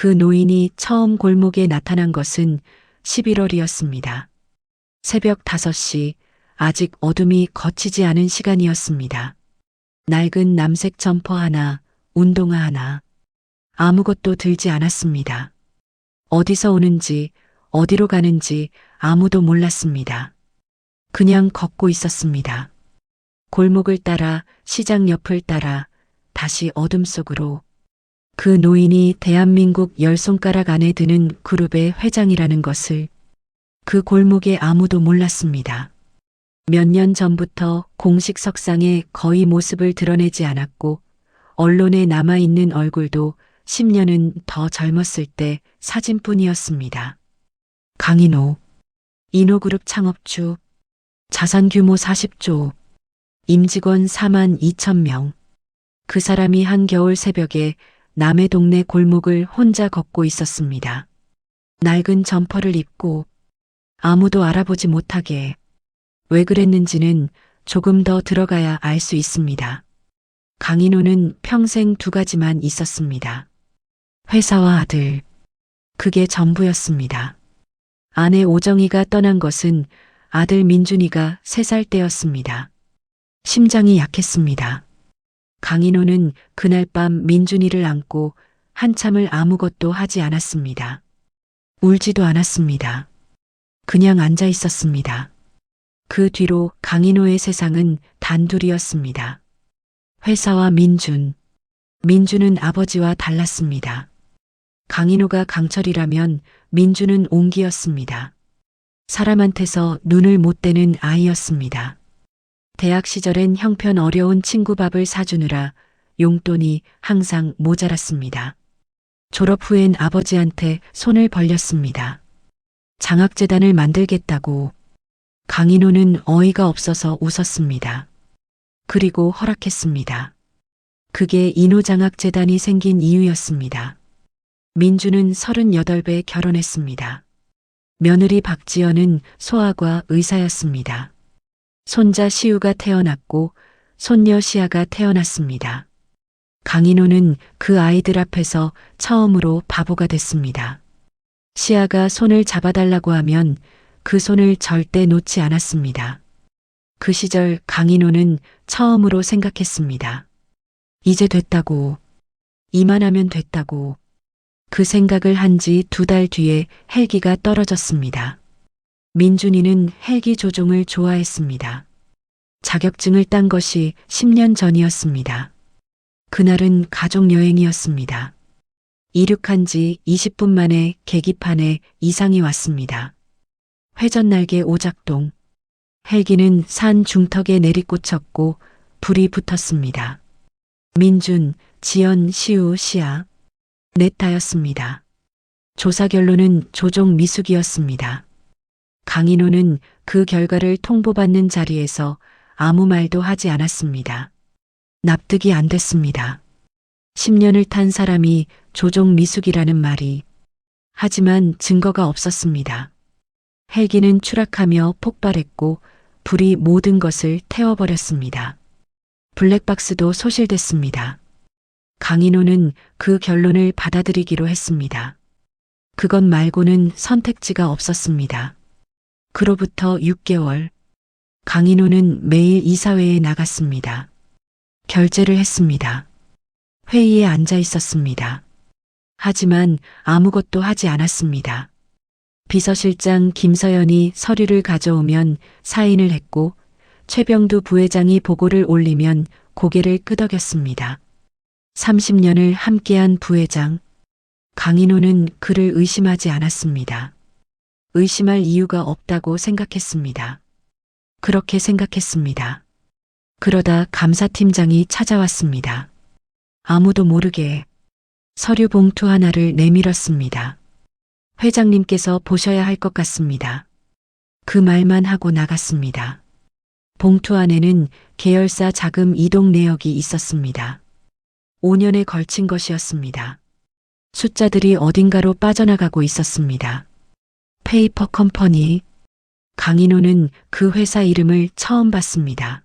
그 노인이 처음 골목에 나타난 것은 11월이었습니다. 새벽 5시, 아직 어둠이 걷히지 않은 시간이었습니다. 낡은 남색 점퍼 하나, 운동화 하나. 아무것도 들지 않았습니다. 어디서 오는지, 어디로 가는지 아무도 몰랐습니다. 그냥 걷고 있었습니다. 골목을 따라, 시장 옆을 따라, 다시 어둠 속으로. 그 노인이 대한민국 10손가락 안에 드는 그룹의 회장이라는 것을 그 골목에 아무도 몰랐습니다. 몇 년 전부터 공식 석상에 거의 모습을 드러내지 않았고 언론에 남아있는 얼굴도 10년은 더 젊었을 때 사진뿐이었습니다. 강인호, 인호그룹 창업주, 자산 규모 40조, 임직원 4만 2천 명. 그 사람이 한겨울 새벽에 남의 동네 골목을 혼자 걷고 있었습니다. 낡은 점퍼를 입고 아무도 알아보지 못하게. 왜 그랬는지는 조금 더 들어가야 알 수 있습니다. 강인호는 평생 2가지만 있었습니다. 회사와 아들. 그게 전부였습니다. 아내 오정희가 떠난 것은 아들 민준이가 3살 때였습니다. 심장이 약했습니다. 강인호는 그날 밤 민준이를 안고 한참을 아무것도 하지 않았습니다. 울지도 않았습니다. 그냥 앉아 있었습니다. 그 뒤로 강인호의 세상은 단둘이었습니다. 회사와 민준. 민준은 아버지와 달랐습니다. 강인호가 강철이라면 민준은 옹기였습니다. 사람한테서 눈을 못 떼는 아이였습니다. 대학 시절엔 형편 어려운 친구 밥을 사주느라 용돈이 항상 모자랐습니다. 졸업 후엔 아버지한테 손을 벌렸습니다. 장학재단을 만들겠다고. 강인호는 어이가 없어서 웃었습니다. 그리고 허락했습니다. 그게 인호장학재단이 생긴 이유였습니다. 민주는 38배 결혼했습니다. 며느리 박지연은 소아과 의사였습니다. 손자 시우가 태어났고 손녀 시아가 태어났습니다. 강인호는 그 아이들 앞에서 처음으로 바보가 됐습니다. 시아가 손을 잡아달라고 하면 그 손을 절대 놓지 않았습니다. 그 시절 강인호는 처음으로 생각했습니다. 이제 됐다고. 이만하면 됐다고. 그 생각을 한 지 2달 뒤에 헬기가 떨어졌습니다. 민준이는 헬기 조종을 좋아했습니다. 자격증을 딴 것이 10년 전이었습니다. 그날은 가족여행이었습니다. 이륙한 지 20분 만에 계기판에 이상이 왔습니다. 회전날개 오작동. 헬기는 산 중턱에 내리꽂혔고 불이 붙었습니다. 민준, 지연, 시우, 시아. 넷 다였습니다. 조사 결론은 조종 미숙이었습니다. 강인호는 그 결과를 통보받는 자리에서 아무 말도 하지 않았습니다. 납득이 안 됐습니다. 10년을 탄 사람이 조종 미숙이라는 말이. 하지만 증거가 없었습니다. 헬기는 추락하며 폭발했고 불이 모든 것을 태워버렸습니다. 블랙박스도 소실됐습니다. 강인호는 그 결론을 받아들이기로 했습니다. 그것 말고는 선택지가 없었습니다. 그로부터 6개월, 강인호는 매일 이사회에 나갔습니다. 결제를 했습니다. 회의에 앉아 있었습니다. 하지만 아무것도 하지 않았습니다. 비서실장 김서연이 서류를 가져오면 사인을 했고 최병두 부회장이 보고를 올리면 고개를 끄덕였습니다. 30년을 함께한 부회장. 강인호는 그를 의심하지 않았습니다. 의심할 이유가 없다고 생각했습니다. 그렇게 생각했습니다. 그러다 감사팀장이 찾아왔습니다. 아무도 모르게 서류 봉투 하나를 내밀었습니다. 회장님께서 보셔야 할 것 같습니다. 그 말만 하고 나갔습니다. 봉투 안에는 계열사 자금 이동 내역이 있었습니다. 5년에 걸친 것이었습니다. 숫자들이 어딘가로 빠져나가고 있었습니다. 페이퍼 컴퍼니. 강인호는 그 회사 이름을 처음 봤습니다.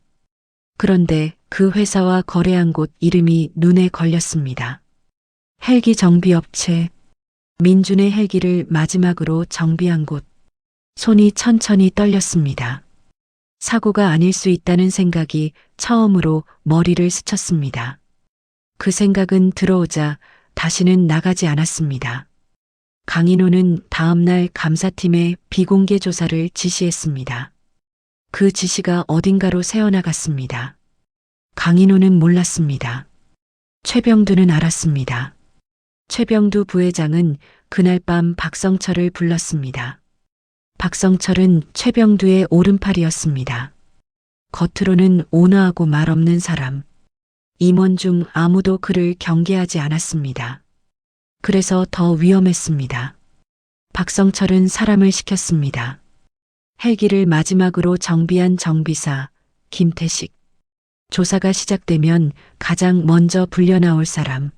그런데 그 회사와 거래한 곳 이름이 눈에 걸렸습니다. 헬기 정비업체. 민준의 헬기를 마지막으로 정비한 곳. 손이 천천히 떨렸습니다. 사고가 아닐 수 있다는 생각이 처음으로 머리를 스쳤습니다. 그 생각은 들어오자 다시는 나가지 않았습니다. 강인호는 다음날 감사팀에 비공개 조사를 지시했습니다. 그 지시가 어딘가로 새어나갔습니다. 강인호는 몰랐습니다. 최병두는 알았습니다. 최병두 부회장은 그날 밤 박성철을 불렀습니다. 박성철은 최병두의 오른팔이었습니다. 겉으로는 온화하고 말없는 사람. 임원 중 아무도 그를 경계하지 않았습니다. 그래서 더 위험했습니다. 박성철은 사람을 시켰습니다. 헬기를 마지막으로 정비한 정비사 김태식. 조사가 시작되면 가장 먼저 불려나올 사람.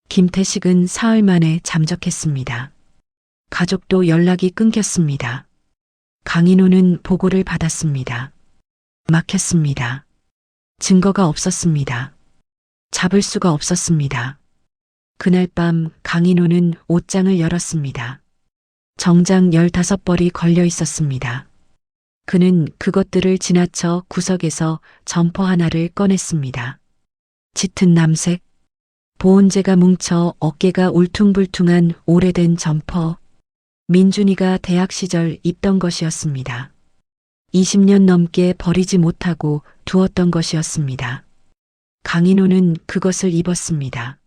김태식은 사흘 만에 잠적했습니다. 가족도 연락이 끊겼습니다. 강인호는 보고를 받았습니다. 막혔습니다. 증거가 없었습니다. 잡을 수가 없었습니다. 그날 밤 강인호는 옷장을 열었습니다. 정장 15벌이 걸려 있었습니다. 그는 그것들을 지나쳐 구석에서 점퍼 하나를 꺼냈습니다. 짙은 남색, 보온재가 뭉쳐 어깨가 울퉁불퉁한 오래된 점퍼. 민준이가 대학 시절 입던 것이었습니다. 20년 넘게 버리지 못하고 두었던 것이었습니다. 강인호는 그것을 입었습니다.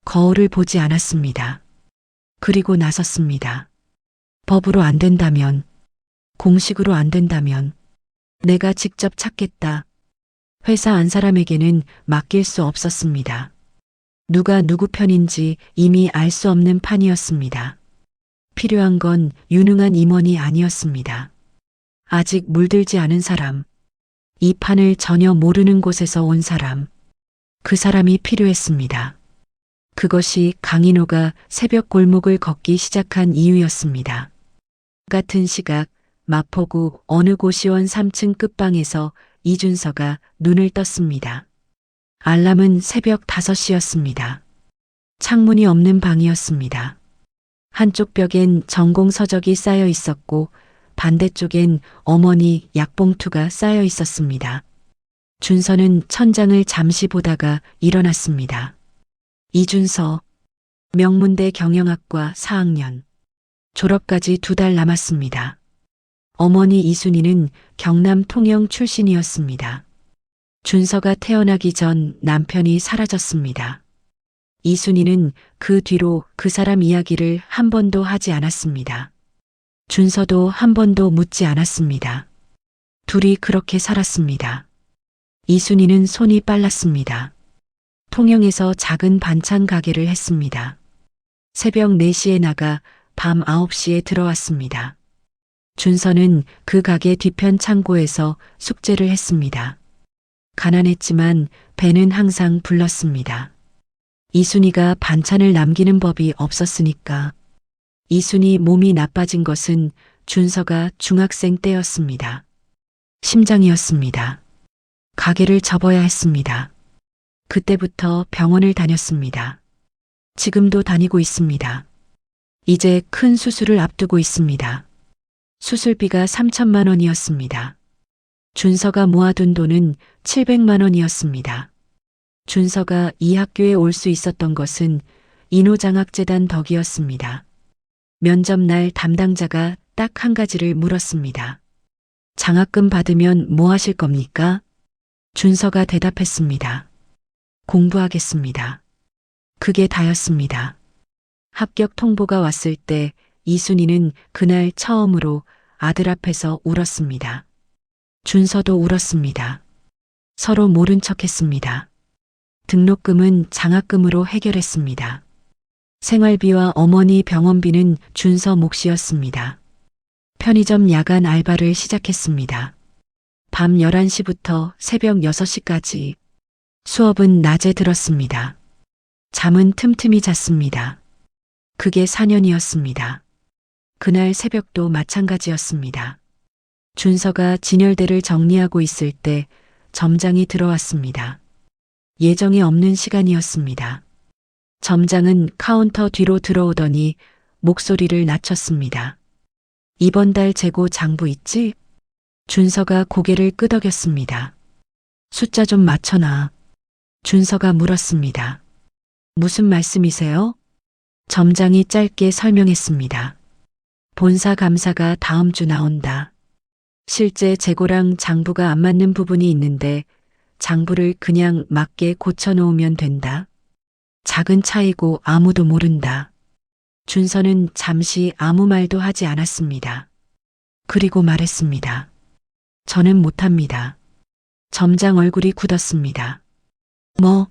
거울을 보지 않았습니다. 그리고 나섰습니다. 법으로 안 된다면, 공식으로 안 된다면 내가 직접 찾겠다. 회사 안 사람에게는 맡길 수 없었습니다. 누가 누구 편인지 이미 알 수 없는 판이었습니다. 필요한 건 유능한 임원이 아니었습니다. 아직 물들지 않은 사람, 이 판을 전혀 모르는 곳에서 온 사람, 그 사람이 필요했습니다. 그것이 강인호가 새벽 골목을 걷기 시작한 이유였습니다. 같은 시각 마포구 어느 고시원 3층 끝방에서 이준서가 눈을 떴습니다. 알람은 새벽 5시였습니다. 창문이 없는 방이었습니다. 한쪽 벽엔 전공 서적이 쌓여 있었고 반대쪽엔 어머니 약봉투가 쌓여 있었습니다. 준서는 천장을 잠시 보다가 일어났습니다. 이준서, 명문대 경영학과 4학년. 졸업까지 2달 남았습니다. 어머니 이순희는 경남 통영 출신이었습니다. 준서가 태어나기 전 남편이 사라졌습니다. 이순희는 그 뒤로 그 사람 이야기를 한 번도 하지 않았습니다. 준서도 한 번도 묻지 않았습니다. 둘이 그렇게 살았습니다. 이순희는 손이 빨랐습니다. 통영에서 작은 반찬 가게를 했습니다. 새벽 4시에 나가 밤 9시에 들어왔습니다. 준서는 그 가게 뒤편 창고에서 숙제를 했습니다. 가난했지만 배는 항상 불렀습니다. 이순희가 반찬을 남기는 법이 없었으니까. 이순희 몸이 나빠진 것은 준서가 중학생 때였습니다. 심장이었습니다. 가게를 접어야 했습니다. 그때부터 병원을 다녔습니다. 지금도 다니고 있습니다. 이제 큰 수술을 앞두고 있습니다. 수술비가 3천만 원이었습니다. 준서가 모아둔 돈은 700만 원이었습니다. 준서가 이 학교에 올 수 있었던 것은 인호장학재단 덕이었습니다. 면접 날 담당자가 딱 한 가지를 물었습니다. 장학금 받으면 뭐 하실 겁니까? 준서가 대답했습니다. 공부하겠습니다. 그게 다였습니다. 합격 통보가 왔을 때 이순희는 그날 처음으로 아들 앞에서 울었습니다. 준서도 울었습니다. 서로 모른 척했습니다. 등록금은 장학금으로 해결했습니다. 생활비와 어머니 병원비는 준서 몫이었습니다. 편의점 야간 알바를 시작했습니다. 밤 11시부터 새벽 6시까지. 수업은 낮에 들었습니다. 잠은 틈틈이 잤습니다. 그게 4년이었습니다. 그날 새벽도 마찬가지였습니다. 준서가 진열대를 정리하고 있을 때 점장이 들어왔습니다. 예정에 없는 시간이었습니다. 점장은 카운터 뒤로 들어오더니 목소리를 낮췄습니다. 이번 달 재고 장부 있지? 준서가 고개를 끄덕였습니다. 숫자 좀 맞춰놔. 준서가 물었습니다. 무슨 말씀이세요? 점장이 짧게 설명했습니다. 본사 감사가 다음 주 나온다. 실제 재고랑 장부가 안 맞는 부분이 있는데 장부를 그냥 맞게 고쳐놓으면 된다. 작은 차이고 아무도 모른다. 준서는 잠시 아무 말도 하지 않았습니다. 그리고 말했습니다. 저는 못합니다. 점장 얼굴이 굳었습니다. 뭐?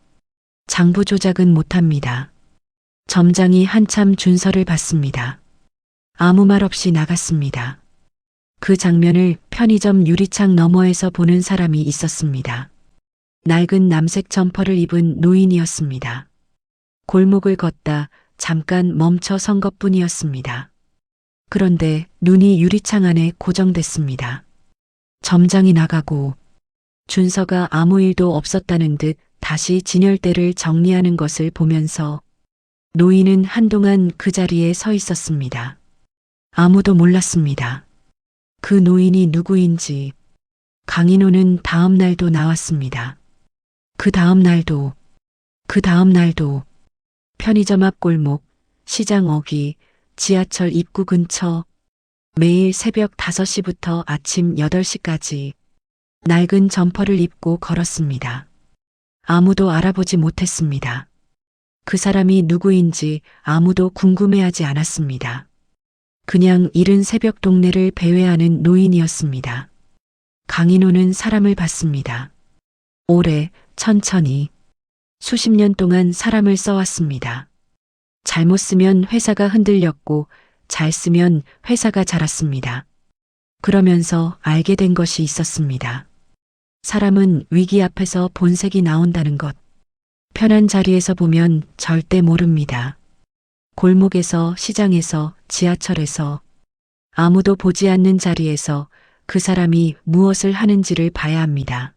장부 조작은 못합니다. 점장이 한참 준서를 봤습니다. 아무 말 없이 나갔습니다. 그 장면을 편의점 유리창 너머에서 보는 사람이 있었습니다. 낡은 남색 점퍼를 입은 노인이었습니다. 골목을 걷다 잠깐 멈춰 선 것뿐이었습니다. 그런데 눈이 유리창 안에 고정됐습니다. 점장이 나가고 준서가 아무 일도 없었다는 듯 다시 진열대를 정리하는 것을 보면서 노인은 한동안 그 자리에 서 있었습니다. 아무도 몰랐습니다. 그 노인이 누구인지. 강인호는 다음 날도 나왔습니다. 그 다음 날도, 그 다음 날도 편의점 앞 골목, 시장 어귀, 지하철 입구 근처, 매일 새벽 5시부터 아침 8시까지 낡은 점퍼를 입고 걸었습니다. 아무도 알아보지 못했습니다. 그 사람이 누구인지 아무도 궁금해하지 않았습니다. 그냥 이른 새벽 동네를 배회하는 노인이었습니다. 강인호는 사람을 봤습니다. 오래, 천천히, 수십 년 동안 사람을 써왔습니다. 잘못 쓰면 회사가 흔들렸고 잘 쓰면 회사가 자랐습니다. 그러면서 알게 된 것이 있었습니다. 사람은 위기 앞에서 본색이 나온다는 것. 편한 자리에서 보면 절대 모릅니다. 골목에서, 시장에서, 지하철에서, 아무도 보지 않는 자리에서 그 사람이 무엇을 하는지를 봐야 합니다.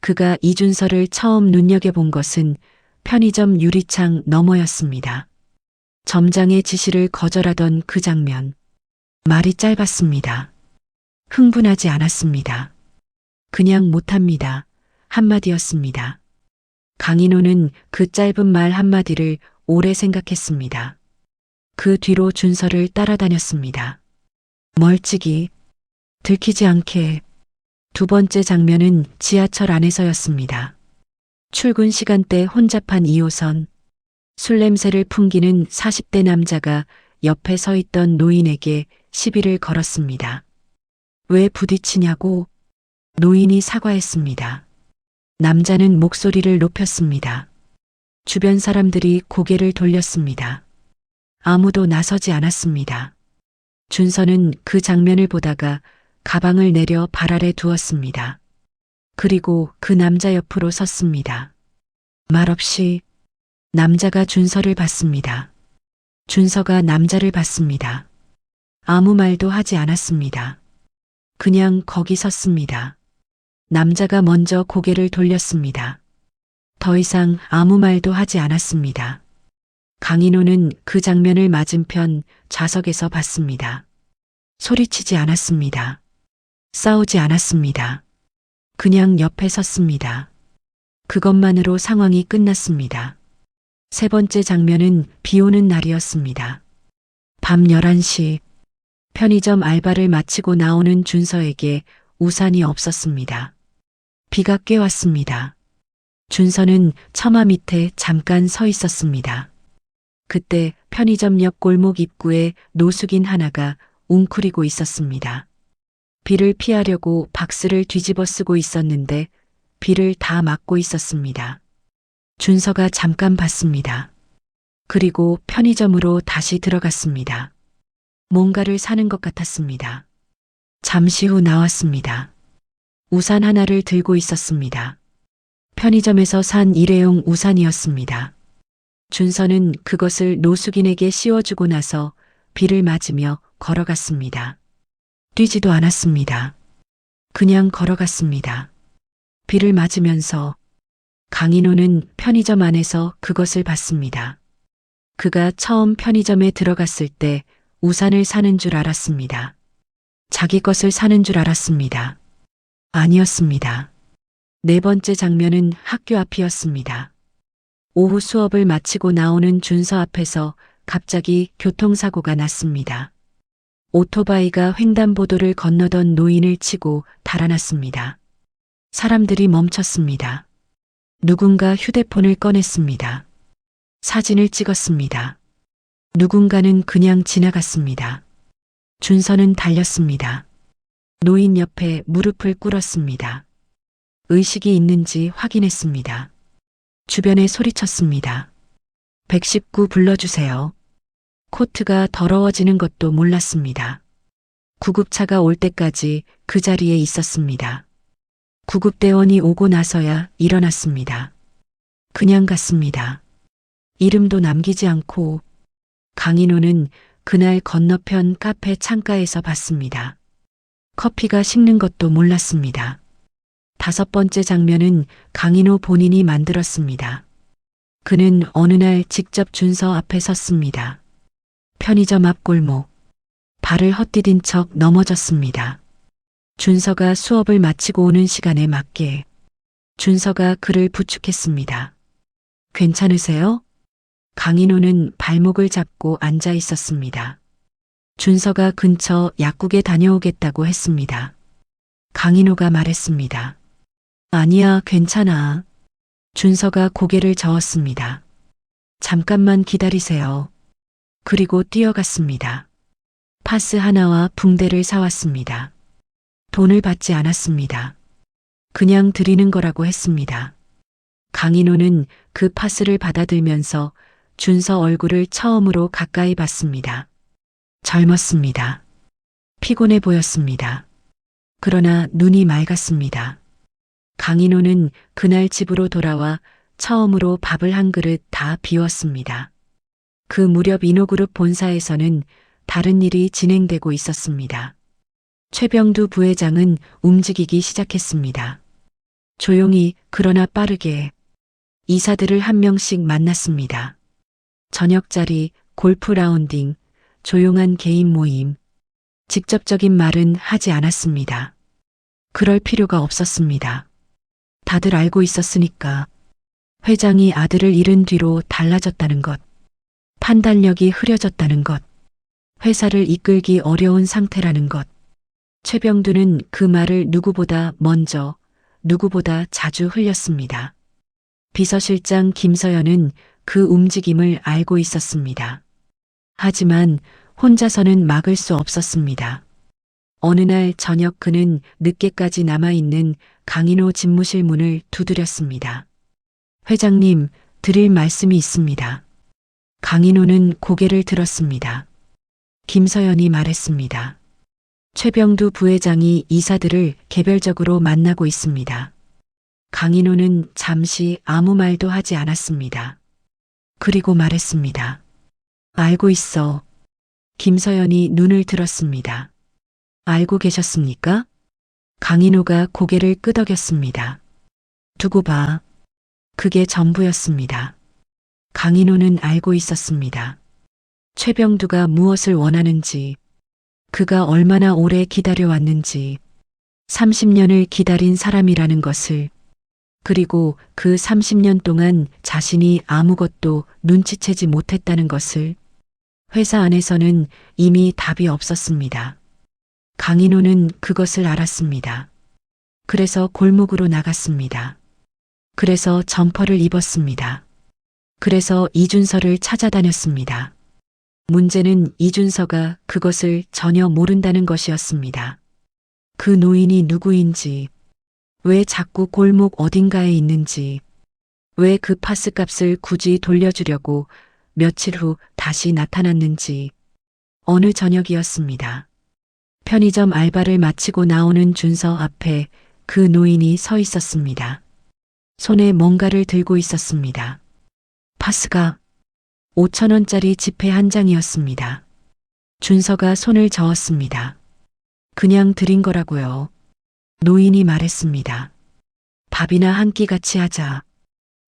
그가 이준서를 처음 눈여겨본 것은 편의점 유리창 너머였습니다. 점장의 지시를 거절하던 그 장면. 말이 짧았습니다. 흥분하지 않았습니다. 그냥 못합니다. 한마디였습니다. 강인호는 그 짧은 말 한마디를 오래 생각했습니다. 그 뒤로 준서를 따라다녔습니다. 멀찍이, 들키지 않게. 두 번째 장면은 지하철 안에서였습니다. 출근 시간대 혼잡한 2호선. 술 냄새를 풍기는 40대 남자가 옆에 서 있던 노인에게 시비를 걸었습니다. 왜 부딪히냐고? 노인이 사과했습니다. 남자는 목소리를 높였습니다. 주변 사람들이 고개를 돌렸습니다. 아무도 나서지 않았습니다. 준서는 그 장면을 보다가 가방을 내려 발 아래 두었습니다. 그리고 그 남자 옆으로 섰습니다. 말없이 남자가 준서를 봤습니다. 준서가 남자를 봤습니다. 아무 말도 하지 않았습니다. 그냥 거기 섰습니다. 남자가 먼저 고개를 돌렸습니다. 더 이상 아무 말도 하지 않았습니다. 강인호는 그 장면을 맞은편 좌석에서 봤습니다. 소리치지 않았습니다. 싸우지 않았습니다. 그냥 옆에 섰습니다. 그것만으로 상황이 끝났습니다. 세 번째 장면은 비 오는 날이었습니다. 밤 11시, 편의점 알바를 마치고 나오는 준서에게 우산이 없었습니다. 비가 꽤 왔습니다. 준서는 처마 밑에 잠깐 서 있었습니다. 그때 편의점 옆 골목 입구에 노숙인 하나가 웅크리고 있었습니다. 비를 피하려고 박스를 뒤집어 쓰고 있었는데 비를 다 막고 있었습니다. 준서가 잠깐 봤습니다. 그리고 편의점으로 다시 들어갔습니다. 뭔가를 사는 것 같았습니다. 잠시 후 나왔습니다. 우산 하나를 들고 있었습니다. 편의점에서 산 일회용 우산이었습니다. 준서는 그것을 노숙인에게 씌워주고 나서 비를 맞으며 걸어갔습니다. 뛰지도 않았습니다. 그냥 걸어갔습니다. 비를 맞으면서 강인호는 편의점 안에서 그것을 봤습니다. 그가 처음 편의점에 들어갔을 때 우산을 사는 줄 알았습니다. 자기 것을 사는 줄 알았습니다. 아니었습니다. 네 번째 장면은 학교 앞이었습니다. 오후 수업을 마치고 나오는 준서 앞에서 갑자기 교통사고가 났습니다. 오토바이가 횡단보도를 건너던 노인을 치고 달아났습니다. 사람들이 멈췄습니다. 누군가 휴대폰을 꺼냈습니다. 사진을 찍었습니다. 누군가는 그냥 지나갔습니다. 준서는 달렸습니다. 노인 옆에 무릎을 꿇었습니다. 의식이 있는지 확인했습니다. 주변에 소리쳤습니다. 119 불러주세요. 코트가 더러워지는 것도 몰랐습니다. 구급차가 올 때까지 그 자리에 있었습니다. 구급대원이 오고 나서야 일어났습니다. 그냥 갔습니다. 이름도 남기지 않고. 강인호는 그날 건너편 카페 창가에서 봤습니다. 커피가 식는 것도 몰랐습니다. 다섯 번째 장면은 강인호 본인이 만들었습니다. 그는 어느 날 직접 준서 앞에 섰습니다. 편의점 앞 골목. 발을 헛디딘 척 넘어졌습니다. 준서가 수업을 마치고 오는 시간에 맞게 준서가 그를 부축했습니다. 괜찮으세요? 강인호는 발목을 잡고 앉아 있었습니다. 준서가 근처 약국에 다녀오겠다고 했습니다. 강인호가 말했습니다. 아니야, 괜찮아. 준서가 고개를 저었습니다. 잠깐만 기다리세요. 그리고 뛰어갔습니다. 파스 하나와 붕대를 사왔습니다. 돈을 받지 않았습니다. 그냥 드리는 거라고 했습니다. 강인호는 그 파스를 받아들면서 준서 얼굴을 처음으로 가까이 봤습니다. 젊었습니다. 피곤해 보였습니다. 그러나 눈이 맑았습니다. 강인호는 그날 집으로 돌아와 처음으로 밥을 한 그릇 다 비웠습니다. 그 무렵 인호그룹 본사에서는 다른 일이 진행되고 있었습니다. 최병두 부회장은 움직이기 시작했습니다. 조용히 그러나 빠르게 이사들을 한 명씩 만났습니다. 저녁자리, 골프 라운딩, 조용한 개인 모임. 직접적인 말은 하지 않았습니다. 그럴 필요가 없었습니다. 다들 알고 있었으니까. 회장이 아들을 잃은 뒤로 달라졌다는 것. 판단력이 흐려졌다는 것. 회사를 이끌기 어려운 상태라는 것. 최병두는 그 말을 누구보다 먼저, 누구보다 자주 흘렸습니다. 비서실장 김서연은 그 움직임을 알고 있었습니다. 하지만 혼자서는 막을 수 없었습니다. 어느 날 저녁 그는 늦게까지 남아있는 강인호 집무실 문을 두드렸습니다. 회장님, 드릴 말씀이 있습니다. 강인호는 고개를 들었습니다. 김서연이 말했습니다. 최병두 부회장이 이사들을 개별적으로 만나고 있습니다. 강인호는 잠시 아무 말도 하지 않았습니다. 그리고 말했습니다. 알고 있어. 김서연이 눈을 들었습니다. 알고 계셨습니까? 강인호가 고개를 끄덕였습니다. 두고 봐. 그게 전부였습니다. 강인호는 알고 있었습니다. 최병두가 무엇을 원하는지, 그가 얼마나 오래 기다려왔는지, 30년을 기다린 사람이라는 것을, 그리고 그 30년 동안 자신이 아무것도 눈치채지 못했다는 것을. 회사 안에서는 이미 답이 없었습니다. 강인호는 그것을 알았습니다. 그래서 골목으로 나갔습니다. 그래서 점퍼를 입었습니다. 그래서 이준서를 찾아다녔습니다. 문제는 이준서가 그것을 전혀 모른다는 것이었습니다. 그 노인이 누구인지, 왜 자꾸 골목 어딘가에 있는지, 왜 그 파스값을 굳이 돌려주려고 며칠 후 다시 나타났는지. 어느 저녁이었습니다. 편의점 알바를 마치고 나오는 준서 앞에 그 노인이 서 있었습니다. 손에 뭔가를 들고 있었습니다. 파스가 5,000원짜리 지폐 한 장이었습니다. 준서가 손을 저었습니다. 그냥 드린 거라고요. 노인이 말했습니다. 밥이나 한 끼 같이 하자.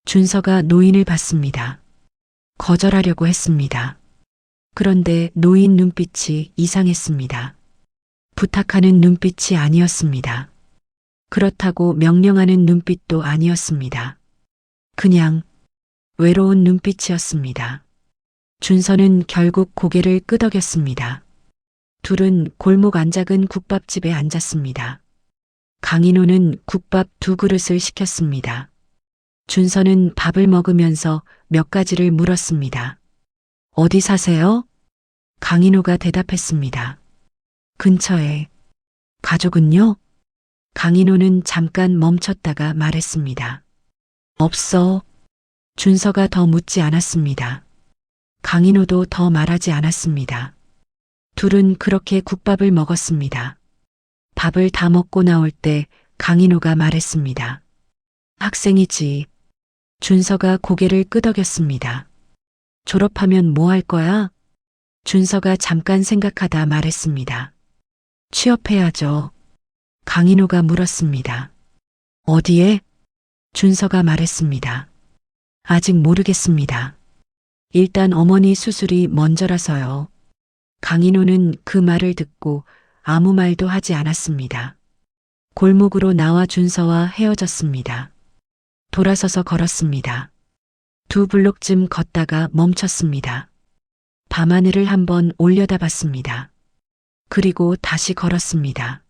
준서가 노인을 봤습니다. 거절하려고 했습니다. 그런데 노인 눈빛이 이상했습니다. 부탁하는 눈빛이 아니었습니다. 그렇다고 명령하는 눈빛도 아니었습니다. 그냥 외로운 눈빛이었습니다. 준서는 결국 고개를 끄덕였습니다. 둘은 골목 안 작은 국밥집에 앉았습니다. 강인호는 국밥 2그릇을 시켰습니다. 준서는 밥을 먹으면서 몇 가지를 물었습니다. 어디 사세요? 강인호가 대답했습니다. 근처에. 가족은요? 강인호는 잠깐 멈췄다가 말했습니다. 없어. 준서가 더 묻지 않았습니다. 강인호도 더 말하지 않았습니다. 둘은 그렇게 국밥을 먹었습니다. 밥을 다 먹고 나올 때 강인호가 말했습니다. 학생이지. 준서가 고개를 끄덕였습니다. 졸업하면 뭐 할 거야? 준서가 잠깐 생각하다 말했습니다. 취업해야죠. 강인호가 물었습니다. 어디에? 준서가 말했습니다. 아직 모르겠습니다. 일단 어머니 수술이 먼저라서요. 강인호는 그 말을 듣고 아무 말도 하지 않았습니다. 골목으로 나와 준서와 헤어졌습니다. 돌아서서 걸었습니다. 2블록쯤 걷다가 멈췄습니다. 밤하늘을 한번 올려다봤습니다. 그리고 다시 걸었습니다.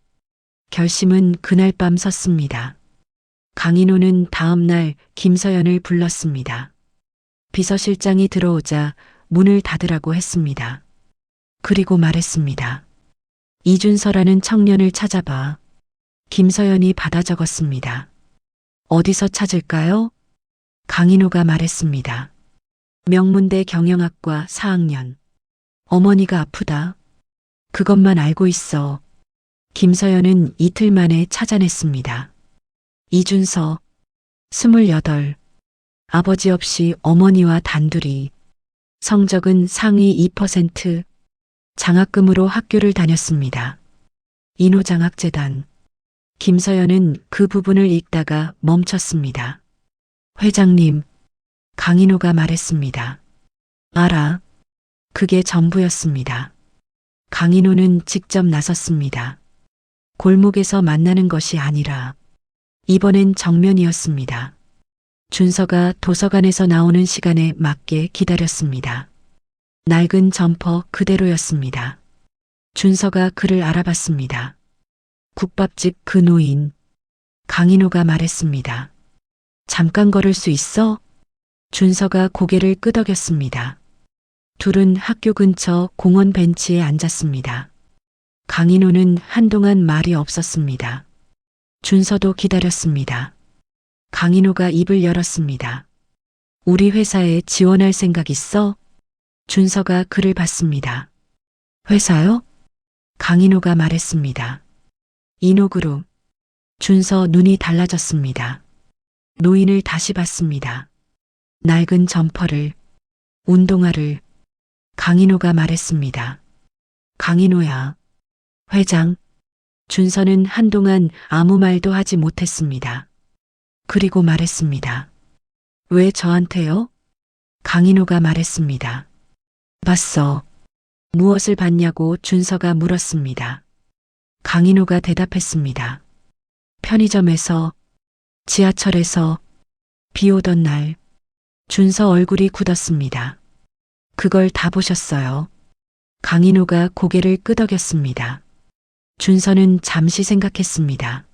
결심은 그날 밤 섰습니다. 강인호는 다음 날 김서연을 불렀습니다. 비서실장이 들어오자 문을 닫으라고 했습니다. 그리고 말했습니다. 이준서라는 청년을 찾아봐. 김서연이 받아 적었습니다. 어디서 찾을까요? 강인호가 말했습니다. 명문대 경영학과 4학년. 어머니가 아프다. 그것만 알고 있어. 김서연은 이틀 만에 찾아냈습니다. 이준서, 28. 아버지 없이 어머니와 단둘이. 성적은 상위 2%. 장학금으로 학교를 다녔습니다. 인호장학재단. 김서연은 그 부분을 읽다가 멈췄습니다. 회장님, 강인호가 말했습니다. 알아. 그게 전부였습니다. 강인호는 직접 나섰습니다. 골목에서 만나는 것이 아니라 이번엔 정면이었습니다. 준서가 도서관에서 나오는 시간에 맞게 기다렸습니다. 낡은 점퍼 그대로였습니다. 준서가 그를 알아봤습니다. 국밥집 그 노인. 강인호가 말했습니다. 잠깐 걸을 수 있어? 준서가 고개를 끄덕였습니다. 둘은 학교 근처 공원 벤치에 앉았습니다. 강인호는 한동안 말이 없었습니다. 준서도 기다렸습니다. 강인호가 입을 열었습니다. 우리 회사에 지원할 생각 있어? 준서가 그를 봤습니다. 회사요? 강인호가 말했습니다. 인호그룹. 준서 눈이 달라졌습니다. 노인을 다시 봤습니다. 낡은 점퍼를, 운동화를. 강인호가 말했습니다. 강인호야. 회장. 준서는 한동안 아무 말도 하지 못했습니다. 그리고 말했습니다. 왜 저한테요? 강인호가 말했습니다. 봤어. 무엇을 봤냐고 준서가 물었습니다. 강인호가 대답했습니다. 편의점에서, 지하철에서, 비 오던 날. 준서 얼굴이 굳었습니다. 그걸 다 보셨어요. 강인호가 고개를 끄덕였습니다. 준서는 잠시 생각했습니다.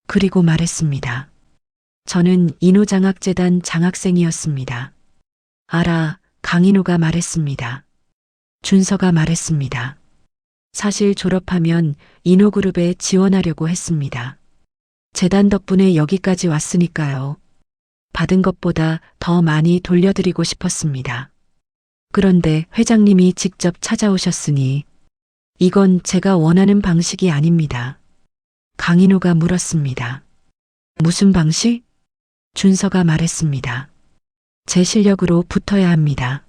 그리고 말했습니다. 저는 인호장학재단 장학생이었습니다. 알아, 강인호가 말했습니다. 준서가 말했습니다. 사실 졸업하면 인호그룹에 지원하려고 했습니다. 재단 덕분에 여기까지 왔으니까요. 받은 것보다 더 많이 돌려드리고 싶었습니다. 그런데 회장님이 직접 찾아오셨으니 이건 제가 원하는 방식이 아닙니다. 강인호가 물었습니다. 무슨 방식? 준서가 말했습니다. 제 실력으로 붙어야 합니다.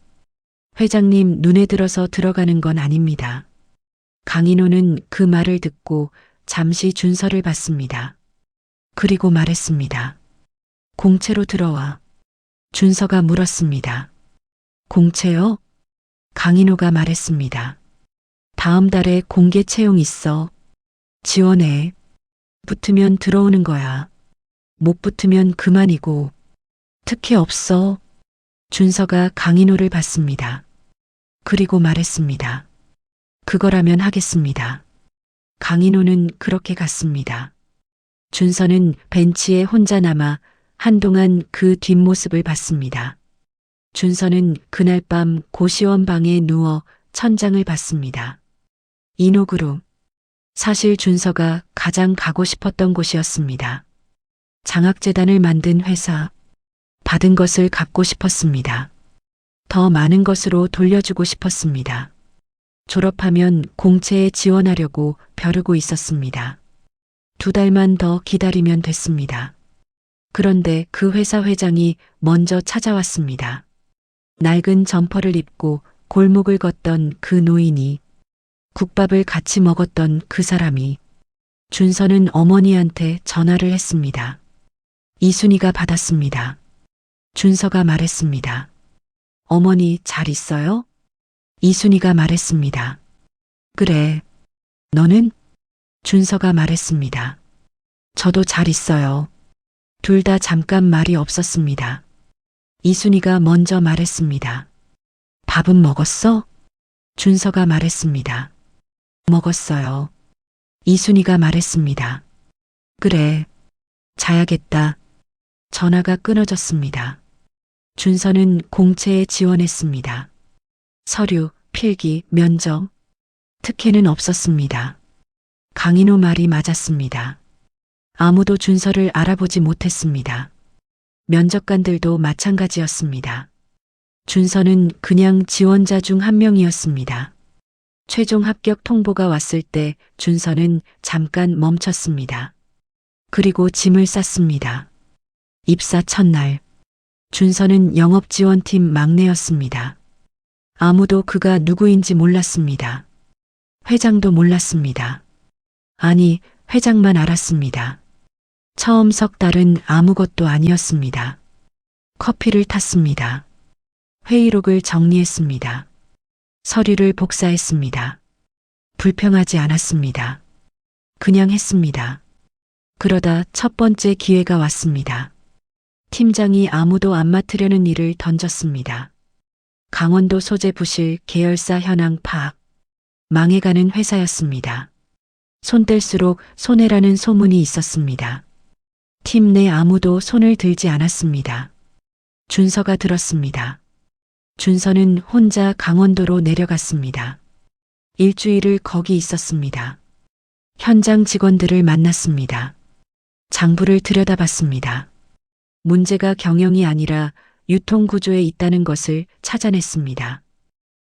회장님 눈에 들어서 들어가는 건 아닙니다. 강인호는 그 말을 듣고 잠시 준서를 봤습니다. 그리고 말했습니다. 공채로 들어와. 준서가 물었습니다. 공채요? 강인호가 말했습니다. 다음 달에 공개 채용 있어. 지원해. 붙으면 들어오는 거야. 못 붙으면 그만이고. 특혜 없어. 준서가 강인호를 봤습니다. 그리고 말했습니다. 그거라면 하겠습니다. 강인호는 그렇게 갔습니다. 준서는 벤치에 혼자 남아 한동안 그 뒷모습을 봤습니다. 준서는 그날 밤 고시원 방에 누워 천장을 봤습니다. 인호그룹. 사실 준서가 가장 가고 싶었던 곳이었습니다. 장학재단을 만든 회사. 받은 것을 갖고 싶었습니다. 더 많은 것으로 돌려주고 싶었습니다. 졸업하면 공채에 지원하려고 벼르고 있었습니다. 2달만 더 기다리면 됐습니다. 그런데 그 회사 회장이 먼저 찾아왔습니다. 낡은 점퍼를 입고 골목을 걷던 그 노인이, 국밥을 같이 먹었던 그 사람이, 준서는 어머니한테 전화를 했습니다. 이순이가 받았습니다. 준서가 말했습니다. 어머니 잘 있어요? 이순이가 말했습니다. 그래. 너는? 준서가 말했습니다. 저도 잘 있어요. 둘 다 잠깐 말이 없었습니다. 이순이가 먼저 말했습니다. 밥은 먹었어? 준서가 말했습니다. 먹었어요. 이순이가 말했습니다. 그래. 자야겠다. 전화가 끊어졌습니다. 준서는 공채에 지원했습니다. 서류, 필기, 면접. 특혜는 없었습니다. 강인호 말이 맞았습니다. 아무도 준서를 알아보지 못했습니다. 면접관들도 마찬가지였습니다. 준서는 그냥 지원자 중 한 명이었습니다. 최종 합격 통보가 왔을 때 준서는 잠깐 멈췄습니다. 그리고 짐을 쌌습니다. 입사 첫날, 준서는 영업지원팀 막내였습니다. 아무도 그가 누구인지 몰랐습니다. 회장도 몰랐습니다. 아니, 회장만 알았습니다. 처음 석 달은 아무것도 아니었습니다. 커피를 탔습니다. 회의록을 정리했습니다. 서류를 복사했습니다. 불평하지 않았습니다. 그냥 했습니다. 그러다 첫 번째 기회가 왔습니다. 팀장이 아무도 안 맡으려는 일을 던졌습니다. 강원도 소재 부실 계열사 현황 파악. 망해가는 회사였습니다. 손댈수록 손해라는 소문이 있었습니다. 팀 내 아무도 손을 들지 않았습니다. 준서가 들었습니다. 준서는 혼자 강원도로 내려갔습니다. 일주일을 거기 있었습니다. 현장 직원들을 만났습니다. 장부를 들여다봤습니다. 문제가 경영이 아니라 유통구조에 있다는 것을 찾아냈습니다.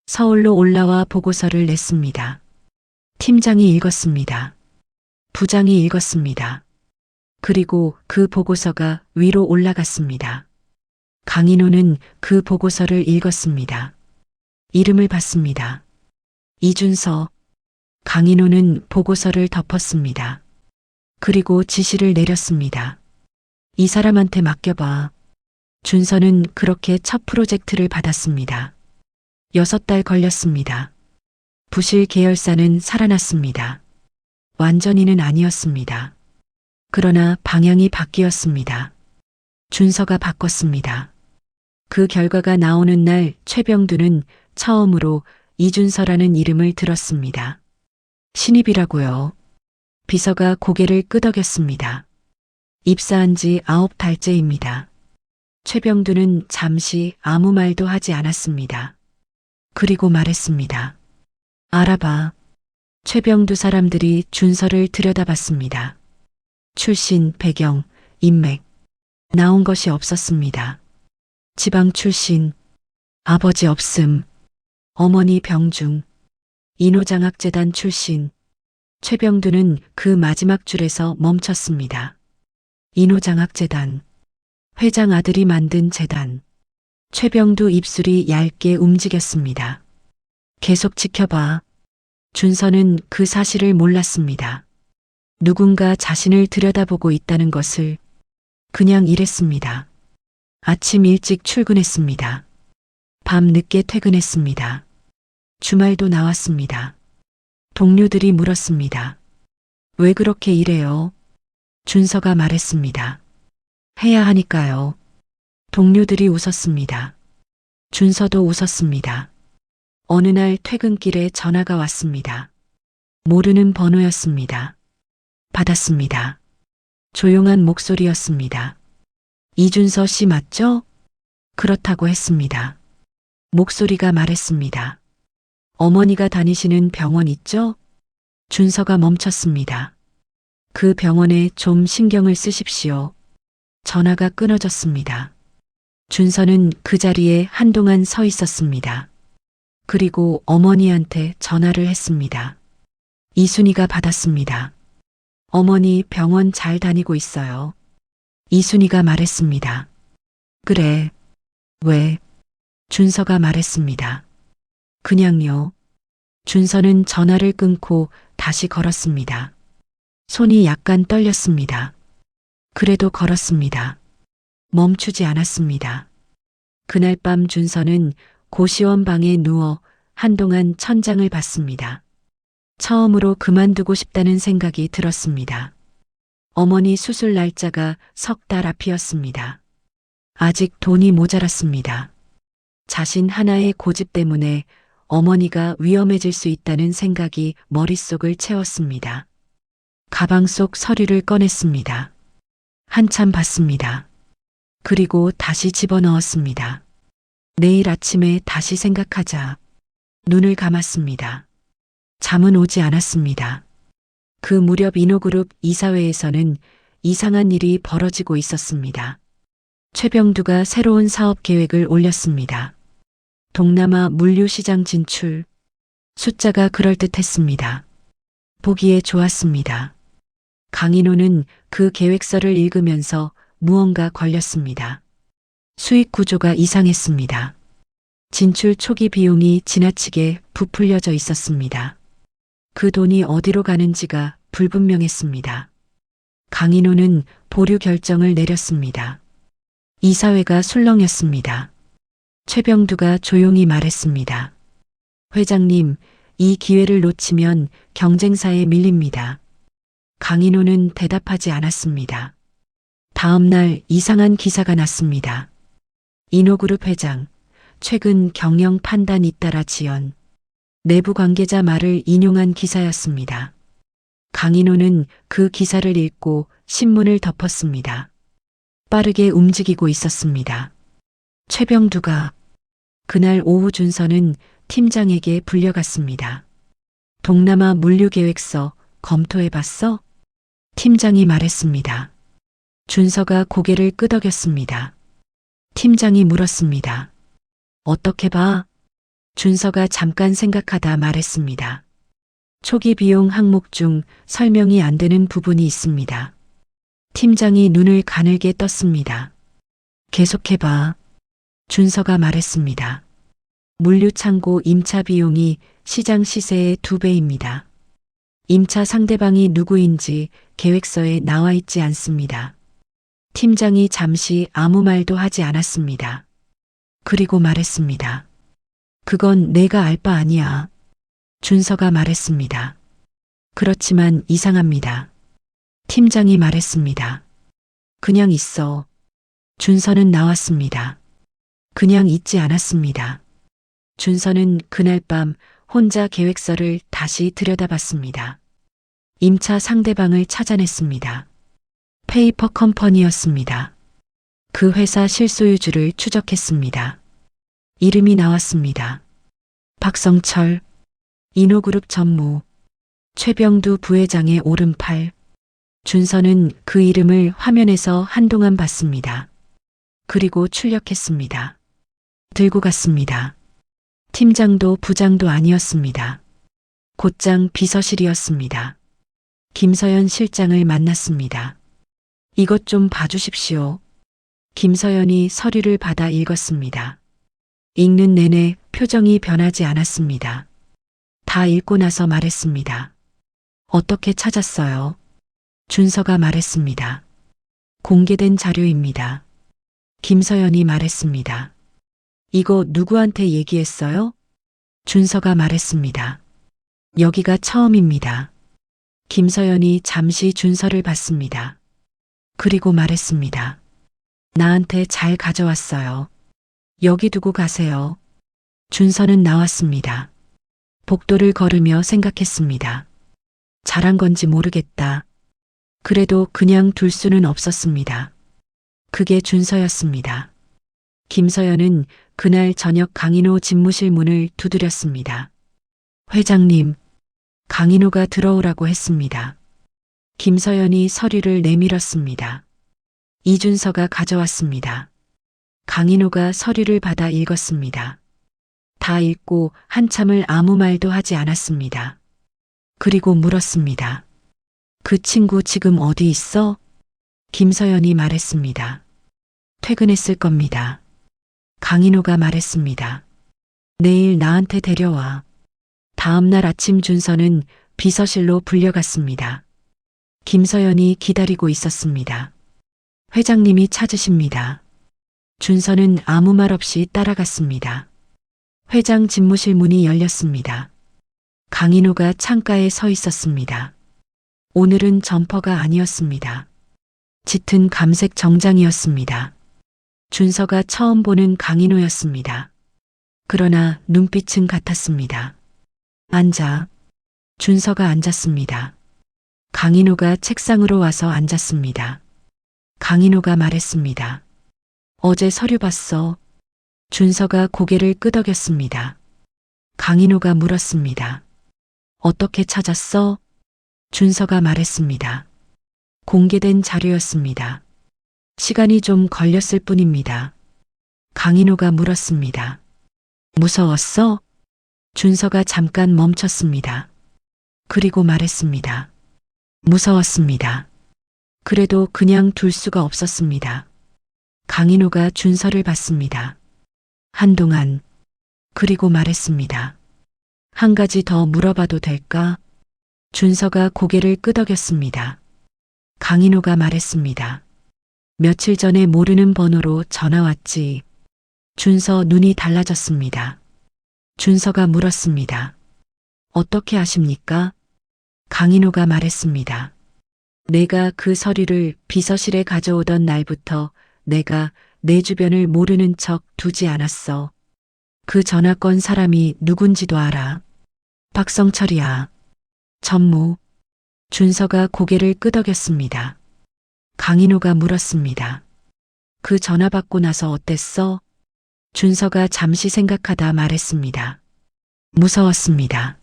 서울로 올라와 보고서를 냈습니다. 팀장이 읽었습니다. 부장이 읽었습니다. 그리고 그 보고서가 위로 올라갔습니다. 강인호는 그 보고서를 읽었습니다. 이름을 봤습니다. 이준서. 강인호는 보고서를 덮었습니다. 그리고 지시를 내렸습니다. 이 사람한테 맡겨봐. 준서는 그렇게 첫 프로젝트를 받았습니다. 6달 걸렸습니다. 부실 계열사는 살아났습니다. 완전히는 아니었습니다. 그러나 방향이 바뀌었습니다. 준서가 바꿨습니다. 그 결과가 나오는 날 최병두는 처음으로 이준서라는 이름을 들었습니다. 신입이라고요. 비서가 고개를 끄덕였습니다. 입사한 지 9달째입니다. 최병두는 잠시 아무 말도 하지 않았습니다. 그리고 말했습니다. 알아봐. 최병두 사람들이 준서를 들여다봤습니다. 출신, 배경, 인맥. 나온 것이 없었습니다. 지방 출신, 아버지 없음, 어머니 병중, 인호장학재단 출신. 최병두는 그 마지막 줄에서 멈췄습니다. 인호장학재단. 회장 아들이 만든 재단. 최병두 입술이 얇게 움직였습니다. 계속 지켜봐. 준서는 그 사실을 몰랐습니다. 누군가 자신을 들여다보고 있다는 것을. 그냥 일했습니다. 아침 일찍 출근했습니다. 밤 늦게 퇴근했습니다. 주말도 나왔습니다. 동료들이 물었습니다. 왜 그렇게 일해요? 준서가 말했습니다. 해야 하니까요. 동료들이 웃었습니다. 준서도 웃었습니다. 어느 날 퇴근길에 전화가 왔습니다. 모르는 번호였습니다. 받았습니다. 조용한 목소리였습니다. 이준서 씨 맞죠? 그렇다고 했습니다. 목소리가 말했습니다. 어머니가 다니시는 병원 있죠? 준서가 멈췄습니다. 그 병원에 좀 신경을 쓰십시오. 전화가 끊어졌습니다. 준서는 그 자리에 한동안 서 있었습니다. 그리고 어머니한테 전화를 했습니다. 이순이가 받았습니다. 어머니 병원 잘 다니고 있어요. 이순이가 말했습니다. 그래. 왜? 준서가 말했습니다. 그냥요. 준서는 전화를 끊고 다시 걸었습니다. 손이 약간 떨렸습니다. 그래도 걸었습니다. 멈추지 않았습니다. 그날 밤 준서는 고시원 방에 누워 한동안 천장을 봤습니다. 처음으로 그만두고 싶다는 생각이 들었습니다. 어머니 수술 날짜가 석 달 앞이었습니다. 아직 돈이 모자랐습니다. 자신 하나의 고집 때문에 어머니가 위험해질 수 있다는 생각이 머릿속을 채웠습니다. 가방 속 서류를 꺼냈습니다. 한참 봤습니다. 그리고 다시 집어넣었습니다. 내일 아침에 다시 생각하자. 눈을 감았습니다. 잠은 오지 않았습니다. 그 무렵 인호그룹 이사회에서는 이상한 일이 벌어지고 있었습니다. 최병두가 새로운 사업 계획을 올렸습니다. 동남아 물류시장 진출. 숫자가 그럴듯했습니다. 보기에 좋았습니다. 강인호는 그 계획서를 읽으면서 무언가 걸렸습니다. 수익 구조가 이상했습니다. 진출 초기 비용이 지나치게 부풀려져 있었습니다. 그 돈이 어디로 가는지가 불분명했습니다. 강인호는 보류 결정을 내렸습니다. 이사회가 술렁였습니다. 최병두가 조용히 말했습니다. 회장님, 이 기회를 놓치면 경쟁사에 밀립니다. 강인호는 대답하지 않았습니다. 다음 날 이상한 기사가 났습니다. 인호그룹 회장, 최근 경영 판단 잇따라 지연. 내부 관계자 말을 인용한 기사였습니다. 강인호는 그 기사를 읽고 신문을 덮었습니다. 빠르게 움직이고 있었습니다. 최병두가 그날 오후 준서는 팀장에게 불려갔습니다. 동남아 물류계획서 검토해봤어? 팀장이 말했습니다. 준서가 고개를 끄덕였습니다. 팀장이 물었습니다. 어떻게 봐? 준서가 잠깐 생각하다 말했습니다. 초기 비용 항목 중 설명이 안 되는 부분이 있습니다. 팀장이 눈을 가늘게 떴습니다. 계속해봐. 준서가 말했습니다. 물류창고 임차 비용이 시장 시세의 2배입니다. 임차 상대방이 누구인지 계획서에 나와 있지 않습니다. 팀장이 잠시 아무 말도 하지 않았습니다. 그리고 말했습니다. 그건 내가 알 바 아니야. 준서가 말했습니다. 그렇지만 이상합니다. 팀장이 말했습니다. 그냥 있어. 준서는 나왔습니다. 그냥 있지 않았습니다. 준서는 그날 밤 혼자 계획서를 다시 들여다봤습니다. 임차 상대방을 찾아냈습니다. 페이퍼 컴퍼니였습니다. 그 회사 실소유주를 추적했습니다. 이름이 나왔습니다. 박성철, 인호그룹 전무, 최병두 부회장의 오른팔. 준서는 그 이름을 화면에서 한동안 봤습니다. 그리고 출력했습니다. 들고 갔습니다. 팀장도 부장도 아니었습니다. 곧장 비서실이었습니다. 김서연 실장을 만났습니다. 이것 좀 봐주십시오. 김서연이 서류를 받아 읽었습니다. 읽는 내내 표정이 변하지 않았습니다. 다 읽고 나서 말했습니다. 어떻게 찾았어요? 준서가 말했습니다. 공개된 자료입니다. 김서연이 말했습니다. 이거 누구한테 얘기했어요? 준서가 말했습니다. 여기가 처음입니다. 김서연이 잠시 준서를 봤습니다. 그리고 말했습니다. 나한테 잘 가져왔어요. 여기 두고 가세요. 준서는 나왔습니다. 복도를 걸으며 생각했습니다. 잘한 건지 모르겠다. 그래도 그냥 둘 수는 없었습니다. 그게 준서였습니다. 김서연은 그날 저녁 강인호 집무실 문을 두드렸습니다. 회장님, 강인호가 들어오라고 했습니다. 김서연이 서류를 내밀었습니다. 이준서가 가져왔습니다. 강인호가 서류를 받아 읽었습니다. 다 읽고 한참을 아무 말도 하지 않았습니다. 그리고 물었습니다. 그 친구 지금 어디 있어? 김서연이 말했습니다. 퇴근했을 겁니다. 강인호가 말했습니다. 내일 나한테 데려와. 다음 날 아침 준서는 비서실로 불려갔습니다. 김서연이 기다리고 있었습니다. 회장님이 찾으십니다. 준서는 아무 말 없이 따라갔습니다. 회장 집무실 문이 열렸습니다. 강인호가 창가에 서 있었습니다. 오늘은 점퍼가 아니었습니다. 짙은 감색 정장이었습니다. 준서가 처음 보는 강인호였습니다. 그러나 눈빛은 같았습니다. 앉아. 준서가 앉았습니다. 강인호가 책상으로 와서 앉았습니다. 강인호가 말했습니다. 어제 서류 봤어. 준서가 고개를 끄덕였습니다. 강인호가 물었습니다. 어떻게 찾았어? 준서가 말했습니다. 공개된 자료였습니다. 시간이 좀 걸렸을 뿐입니다. 강인호가 물었습니다. 무서웠어? 준서가 잠깐 멈췄습니다. 그리고 말했습니다. 무서웠습니다. 그래도 그냥 둘 수가 없었습니다. 강인호가 준서를 봤습니다. 한동안. 그리고 말했습니다. 한 가지 더 물어봐도 될까? 준서가 고개를 끄덕였습니다. 강인호가 말했습니다. 며칠 전에 모르는 번호로 전화 왔지. 준서 눈이 달라졌습니다. 준서가 물었습니다. 어떻게 아십니까? 강인호가 말했습니다. 내가 그 서류를 비서실에 가져오던 날부터 내가 내 주변을 모르는 척 두지 않았어. 그 전화 건 사람이 누군지도 알아. 박성철이야. 전무. 준서가 고개를 끄덕였습니다. 강인호가 물었습니다. 그 전화 받고 나서 어땠어? 준서가 잠시 생각하다 말했습니다. 무서웠습니다.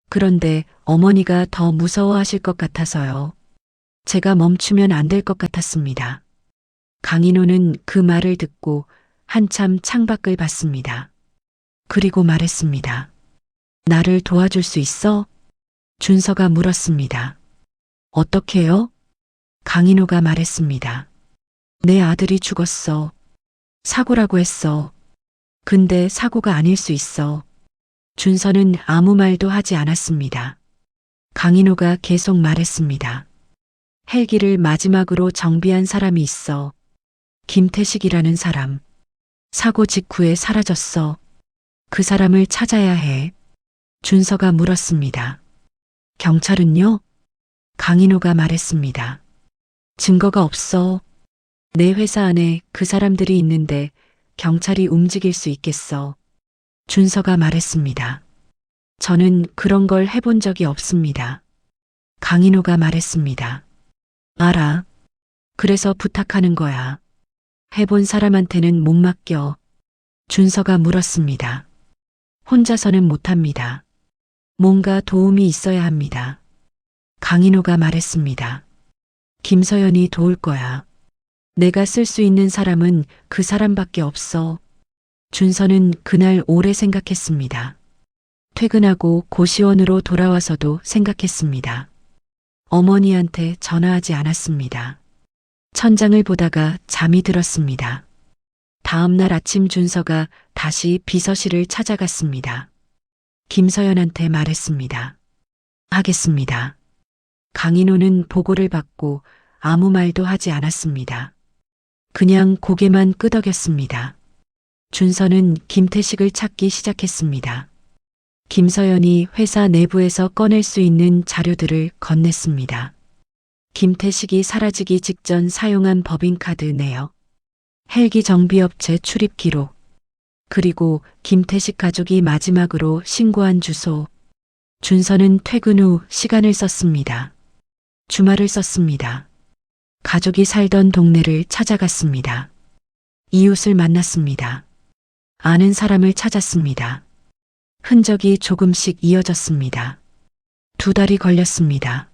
그런데 어머니가 더 무서워하실 것 같아서요. 제가 멈추면 안 될 것 같았습니다. 강인호는 그 말을 듣고 한참 창밖을 봤습니다. 그리고 말했습니다. 나를 도와줄 수 있어? 준서가 물었습니다. 어떻게요? 강인호가 말했습니다. 내 아들이 죽었어. 사고라고 했어. 근데 사고가 아닐 수 있어. 준서는 아무 말도 하지 않았습니다. 강인호가 계속 말했습니다. 헬기를 마지막으로 정비한 사람이 있어. 김태식이라는 사람. 사고 직후에 사라졌어. 그 사람을 찾아야 해. 준서가 물었습니다. 경찰은요? 강인호가 말했습니다. 증거가 없어. 내 회사 안에 그 사람들이 있는데 경찰이 움직일 수 있겠어. 준서가 말했습니다. 저는 그런 걸 해본 적이 없습니다. 강인호가 말했습니다. 알아. 그래서 부탁하는 거야. 해본 사람한테는 못 맡겨. 준서가 물었습니다. 혼자서는 못합니다. 뭔가 도움이 있어야 합니다. 강인호가 말했습니다. 김서연이 도울 거야. 내가 쓸 수 있는 사람은 그 사람밖에 없어. 준서는 그날 오래 생각했습니다. 퇴근하고 고시원으로 돌아와서도 생각했습니다. 어머니한테 전화하지 않았습니다. 천장을 보다가 잠이 들었습니다. 다음 날 아침 준서가 다시 비서실을 찾아갔습니다. 김서연한테 말했습니다. 하겠습니다. 강인호는 보고를 받고 아무 말도 하지 않았습니다. 그냥 고개만 끄덕였습니다. 준서는 김태식을 찾기 시작했습니다. 김서연이 회사 내부에서 꺼낼 수 있는 자료들을 건넸습니다. 김태식이 사라지기 직전 사용한 법인카드 내역, 헬기 정비업체 출입 기록, 그리고 김태식 가족이 마지막으로 신고한 주소. 준서는 퇴근 후 시간을 썼습니다. 주말을 썼습니다. 가족이 살던 동네를 찾아갔습니다. 이웃을 만났습니다. 아는 사람을 찾았습니다. 흔적이 조금씩 이어졌습니다. 2달이 걸렸습니다.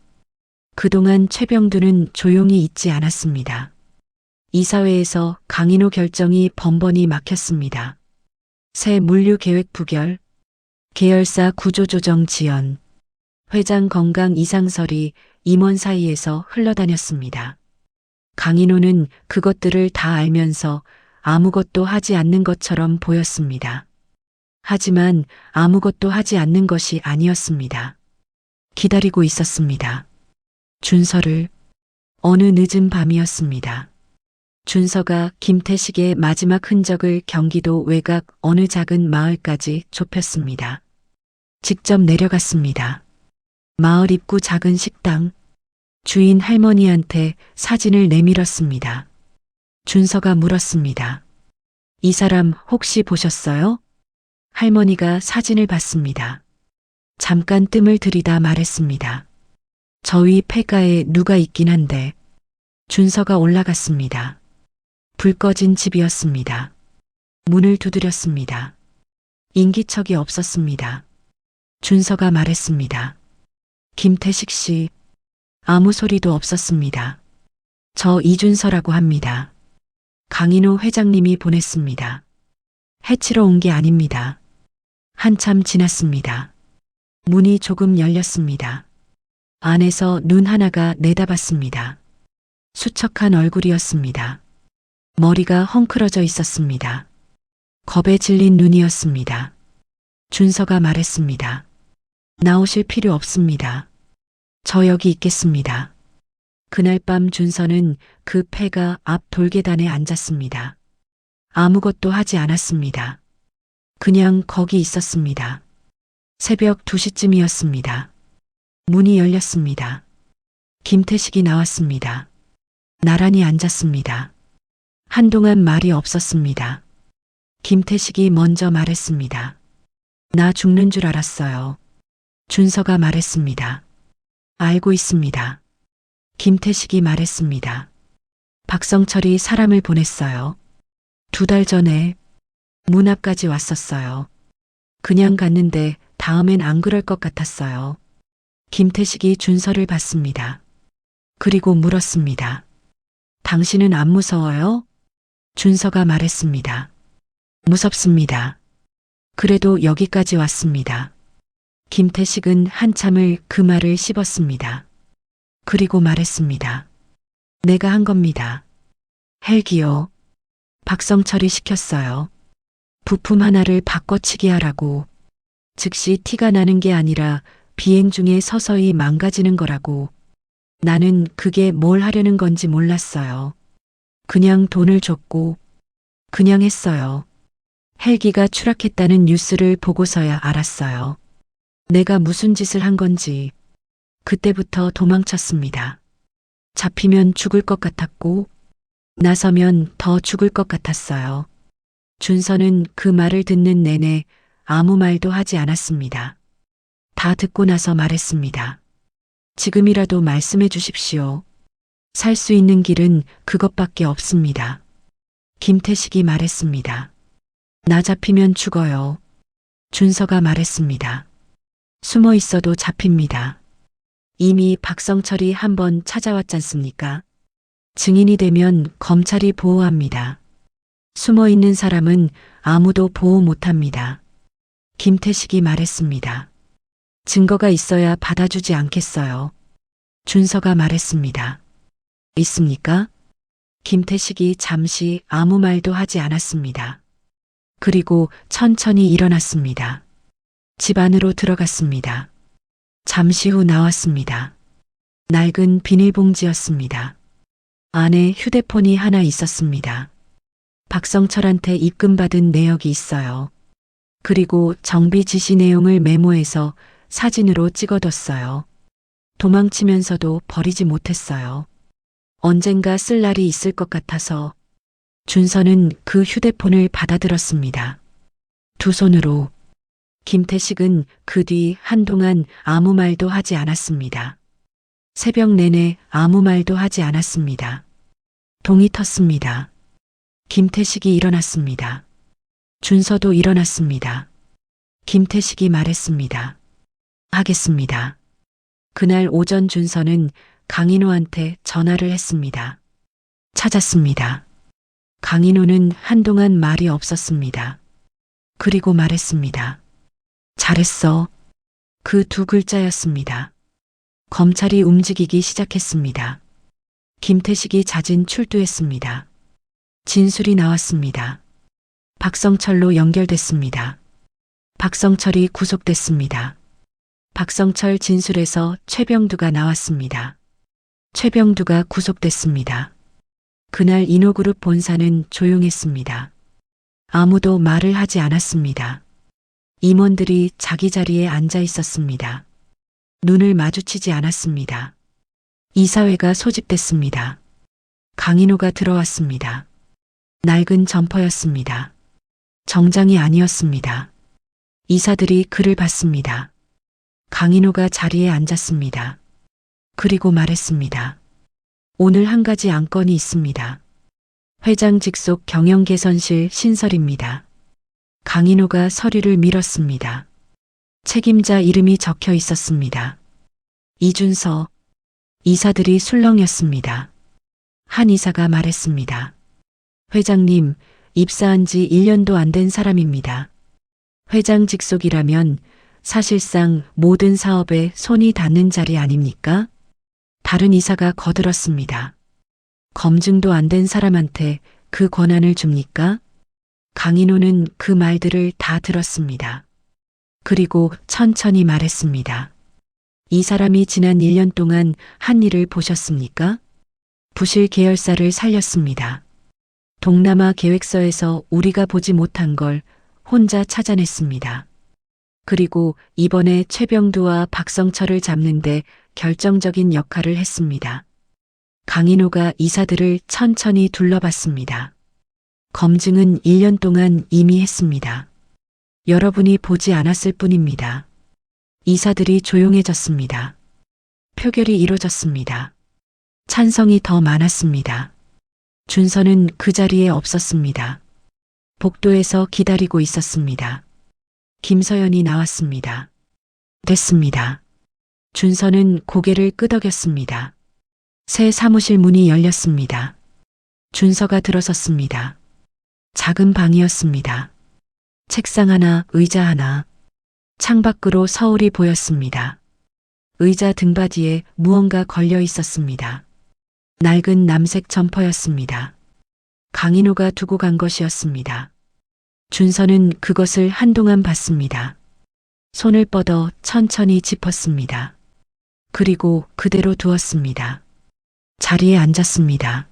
그동안 최병두는 조용히 있지 않았습니다. 이사회에서 강인호 결정이 번번이 막혔습니다. 새 물류 계획 부결, 계열사 구조조정 지연, 회장 건강 이상설이 임원 사이에서 흘러다녔습니다. 강인호는 그것들을 다 알면서 아무것도 하지 않는 것처럼 보였습니다. 하지만 아무것도 하지 않는 것이 아니었습니다. 기다리고 있었습니다. 준서를. 어느 늦은 밤이었습니다. 준서가 김태식의 마지막 흔적을 경기도 외곽 어느 작은 마을까지 좁혔습니다. 직접 내려갔습니다. 마을 입구 작은 식당. 주인 할머니한테 사진을 내밀었습니다. 준서가 물었습니다. 이 사람 혹시 보셨어요? 할머니가 사진을 봤습니다. 잠깐 뜸을 들이다 말했습니다. 저위 폐가에 누가 있긴 한데. 준서가 올라갔습니다. 불 꺼진 집이었습니다. 문을 두드렸습니다. 인기척이 없었습니다. 준서가 말했습니다. 김태식 씨. 아무 소리도 없었습니다. 저 이준서라고 합니다. 강인호 회장님이 보냈습니다. 해치러 온 게 아닙니다. 한참 지났습니다. 문이 조금 열렸습니다. 안에서 눈 하나가 내다봤습니다. 수척한 얼굴이었습니다. 머리가 헝클어져 있었습니다. 겁에 질린 눈이었습니다. 준서가 말했습니다. 나오실 필요 없습니다. 저 여기 있겠습니다. 그날 밤 준서는 그 폐가 앞 돌계단에 앉았습니다. 아무것도 하지 않았습니다. 그냥 거기 있었습니다. 새벽 2시쯤이었습니다. 문이 열렸습니다. 김태식이 나왔습니다. 나란히 앉았습니다. 한동안 말이 없었습니다. 김태식이 먼저 말했습니다. 나 죽는 줄 알았어요. 준서가 말했습니다. 알고 있습니다. 김태식이 말했습니다. 박성철이 사람을 보냈어요. 2달 전에 문 앞까지 왔었어요. 그냥 갔는데 다음엔 안 그럴 것 같았어요. 김태식이 준서를 봤습니다. 그리고 물었습니다. 당신은 안 무서워요? 준서가 말했습니다. 무섭습니다. 그래도 여기까지 왔습니다. 김태식은 한참을 그 말을 씹었습니다. 그리고 말했습니다. 내가 한 겁니다. 헬기요. 박성철이 시켰어요. 부품 하나를 바꿔치기 하라고. 즉시 티가 나는 게 아니라 비행 중에 서서히 망가지는 거라고. 나는 그게 뭘 하려는 건지 몰랐어요. 그냥 돈을 줬고 그냥 했어요. 헬기가 추락했다는 뉴스를 보고서야 알았어요. 내가 무슨 짓을 한 건지. 그때부터 도망쳤습니다. 잡히면 죽을 것 같았고 나서면 더 죽을 것 같았어요. 준서는 그 말을 듣는 내내 아무 말도 하지 않았습니다. 다 듣고 나서 말했습니다. 지금이라도 말씀해 주십시오. 살 수 있는 길은 그것밖에 없습니다. 김태식이 말했습니다. 나 잡히면 죽어요. 준서가 말했습니다. 숨어 있어도 잡힙니다. 이미 박성철이 한번 찾아왔잖습니까? 증인이 되면 검찰이 보호합니다. 숨어 있는 사람은 아무도 보호 못합니다. 김태식이 말했습니다. 증거가 있어야 받아주지 않겠어요. 준서가 말했습니다. 있습니까? 김태식이 잠시 아무 말도 하지 않았습니다. 그리고 천천히 일어났습니다. 집 안으로 들어갔습니다. 잠시 후 나왔습니다. 낡은 비닐봉지였습니다. 안에 휴대폰이 하나 있었습니다. 박성철한테 입금받은 내역이 있어요. 그리고 정비 지시 내용을 메모해서 사진으로 찍어뒀어요. 도망치면서도 버리지 못했어요. 언젠가 쓸 날이 있을 것 같아서 준서는 그 휴대폰을 받아들었습니다. 두 손으로. 김태식은 그 뒤 한동안 아무 말도 하지 않았습니다. 새벽 내내 아무 말도 하지 않았습니다. 동이 텄습니다. 김태식이 일어났습니다. 준서도 일어났습니다. 김태식이 말했습니다. 하겠습니다. 그날 오전 준서는 강인호한테 전화를 했습니다. 찾았습니다. 강인호는 한동안 말이 없었습니다. 그리고 말했습니다. 잘했어. 그 두 글자였습니다. 검찰이 움직이기 시작했습니다. 김태식이 자진 출두했습니다. 진술이 나왔습니다. 박성철로 연결됐습니다. 박성철이 구속됐습니다. 박성철 진술에서 최병두가 나왔습니다. 최병두가 구속됐습니다. 그날 인호그룹 본사는 조용했습니다. 아무도 말을 하지 않았습니다. 임원들이 자기 자리에 앉아 있었습니다. 눈을 마주치지 않았습니다. 이사회가 소집됐습니다. 강인호가 들어왔습니다. 낡은 점퍼였습니다. 정장이 아니었습니다. 이사들이 그를 봤습니다. 강인호가 자리에 앉았습니다. 그리고 말했습니다. 오늘 한 가지 안건이 있습니다. 회장 직속 경영개선실 신설입니다. 강인호가 서류를 밀었습니다. 책임자 이름이 적혀 있었습니다. 이준서. 이사들이 술렁였습니다. 한 이사가 말했습니다. 회장님, 입사한 지 1년도 안 된 사람입니다. 회장 직속이라면 사실상 모든 사업에 손이 닿는 자리 아닙니까? 다른 이사가 거들었습니다. 검증도 안 된 사람한테 그 권한을 줍니까? 강인호는 그 말들을 다 들었습니다. 그리고 천천히 말했습니다. 이 사람이 지난 1년 동안 한 일을 보셨습니까? 부실 계열사를 살렸습니다. 동남아 계획서에서 우리가 보지 못한 걸 혼자 찾아냈습니다. 그리고 이번에 최병두와 박성철을 잡는데 결정적인 역할을 했습니다. 강인호가 이사들을 천천히 둘러봤습니다. 검증은 1년 동안 이미 했습니다. 여러분이 보지 않았을 뿐입니다. 이사들이 조용해졌습니다. 표결이 이루어졌습니다. 찬성이 더 많았습니다. 준서는 그 자리에 없었습니다. 복도에서 기다리고 있었습니다. 김서연이 나왔습니다. 됐습니다. 준서는 고개를 끄덕였습니다. 새 사무실 문이 열렸습니다. 준서가 들어섰습니다. 작은 방이었습니다. 책상 하나, 의자 하나. 창밖으로 서울이 보였습니다. 의자 등받이에 무언가 걸려 있었습니다. 낡은 남색 점퍼였습니다. 강인호가 두고 간 것이었습니다. 준서는 그것을 한동안 봤습니다. 손을 뻗어 천천히 짚었습니다. 그리고 그대로 두었습니다. 자리에 앉았습니다.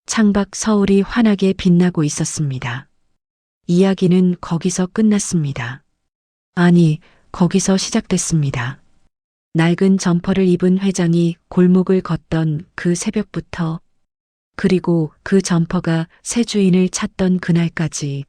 창밖 서울이 환하게 빛나고 있었습니다. 이야기는 거기서 끝났습니다. 아니, 거기서 시작됐습니다. 낡은 점퍼를 입은 회장이 골목을 걷던 그 새벽부터, 그리고 그 점퍼가 새 주인을 찾던 그날까지